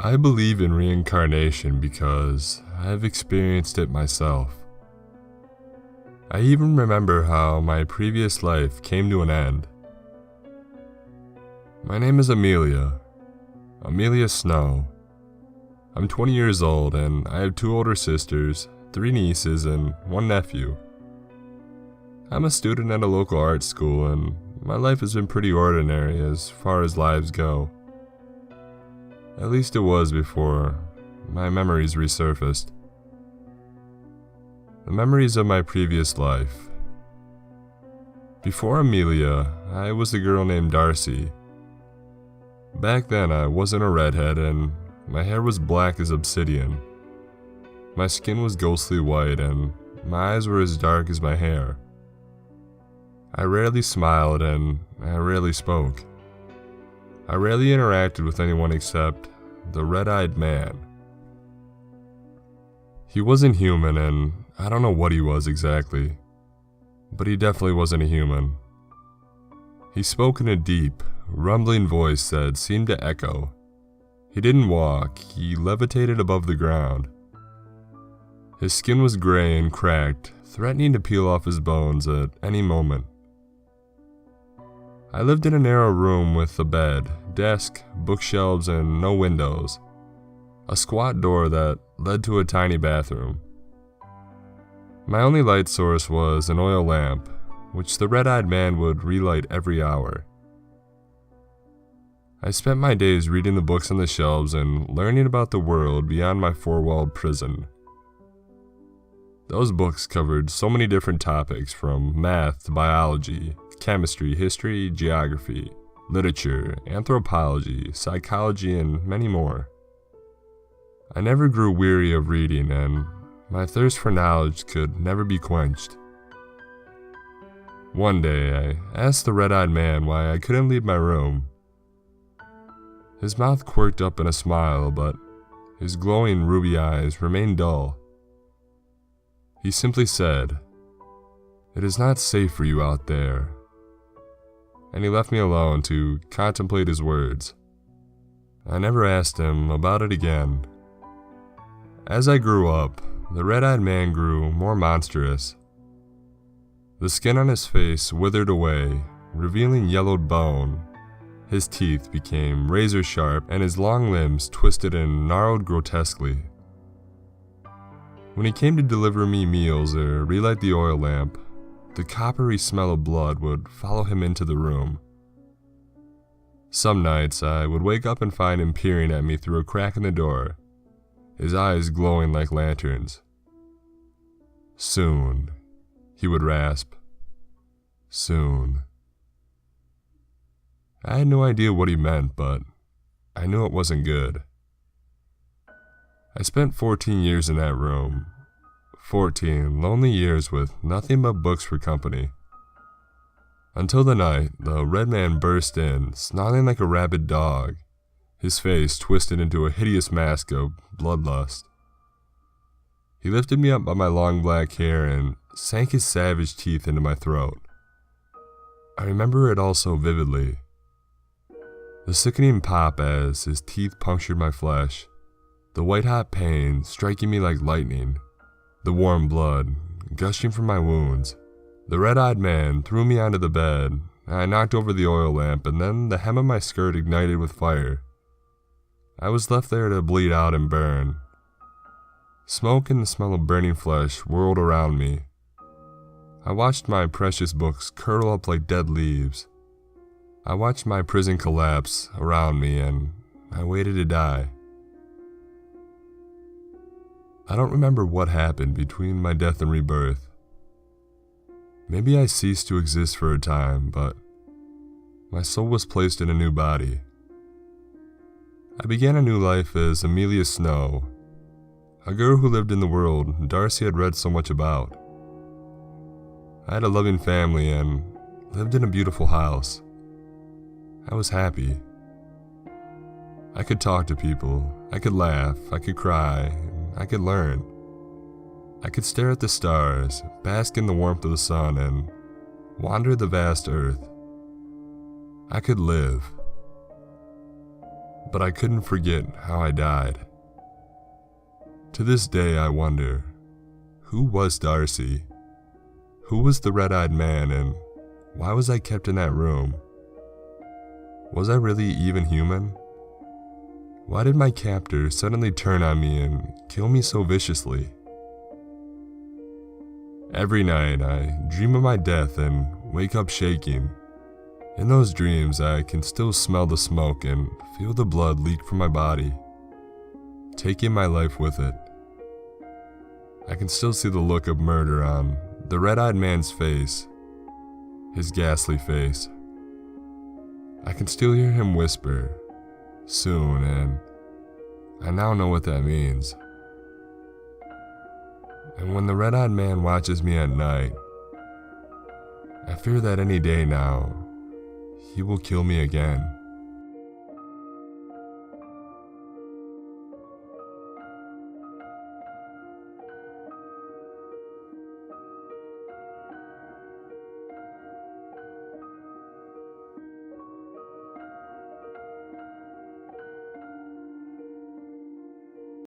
I believe in reincarnation because I've experienced it myself. I even remember how my previous life came to an end. My name is Amelia Snow. I'm 20 years old and I have 2 older sisters, 3 nieces, and 1 nephew. I'm a student at a local art school and my life has been pretty ordinary as far as lives go. At least it was before my memories resurfaced. The memories of my previous life. Before Amelia, I was a girl named Darcy. Back then I wasn't a redhead and my hair was black as obsidian. My skin was ghostly white and my eyes were as dark as my hair. I rarely smiled and I rarely spoke. I rarely interacted with anyone except the red-eyed man. He wasn't human and I don't know what he was exactly, but he definitely wasn't a human. He spoke in a deep, rumbling voice that seemed to echo. He didn't walk, he levitated above the ground. His skin was gray and cracked, threatening to peel off his bones at any moment. I lived in a narrow room with a bed, desk, bookshelves, and no windows. A squat door that led to a tiny bathroom. My only light source was an oil lamp, which the red-eyed man would relight every hour. I spent my days reading the books on the shelves and learning about the world beyond my 4-walled prison. Those books covered so many different topics from math to biology, chemistry, history, geography, literature, anthropology, psychology, and many more. I never grew weary of reading, and my thirst for knowledge could never be quenched. One day, I asked the red-eyed man why I couldn't leave my room. His mouth quirked up in a smile, but his glowing ruby eyes remained dull. He simply said, "It is not safe for you out there." And he left me alone to contemplate his words. I never asked him about it again. As I grew up, the red-eyed man grew more monstrous. The skin on his face withered away, revealing yellowed bone. His teeth became razor sharp and his long limbs twisted and gnarled grotesquely. When he came to deliver me meals or relight the oil lamp, the coppery smell of blood would follow him into the room. Some nights I would wake up and find him peering at me through a crack in the door, his eyes glowing like lanterns. "Soon," he would rasp. "Soon." I had no idea what he meant, but I knew it wasn't good. I spent 14 years in that room. 14 lonely years with nothing but books for company. Until the night, the red man burst in, snarling like a rabid dog, his face twisted into a hideous mask of bloodlust. He lifted me up by my long black hair and sank his savage teeth into my throat. I remember it all so vividly. The sickening pop as his teeth punctured my flesh, the white-hot pain striking me like lightning, the warm blood gushing from my wounds. The red-eyed man threw me onto the bed. I knocked over the oil lamp, and then the hem of my skirt ignited with fire. I was left there to bleed out and burn. Smoke and the smell of burning flesh whirled around me. I watched my precious books curdle up like dead leaves. I watched my prison collapse around me, and I waited to die. I don't remember what happened between my death and rebirth. Maybe I ceased to exist for a time, but my soul was placed in a new body. I began a new life as Amelia Snow, a girl who lived in the world Darcy had read so much about. I had a loving family and lived in a beautiful house. I was happy. I could talk to people, I could laugh, I could cry, I could learn. I could stare at the stars, bask in the warmth of the sun, and wander the vast earth. I could live. but I couldn't forget how I died. To this day I wonder, who was Darcy? Who was the red-eyed man, and why was I kept in that room? Was I really even human? Why did my captor suddenly turn on me and kill me so viciously? Every night I dream of my death and wake up shaking. In those dreams I can still smell the smoke and feel the blood leak from my body, taking my life with it. I can still see the look of murder on the red-eyed man's face, his ghastly face. I can still hear him whisper, "Soon," and I now know what that means. And when the red-eyed man watches me at night, I fear that any day now, he will kill me again.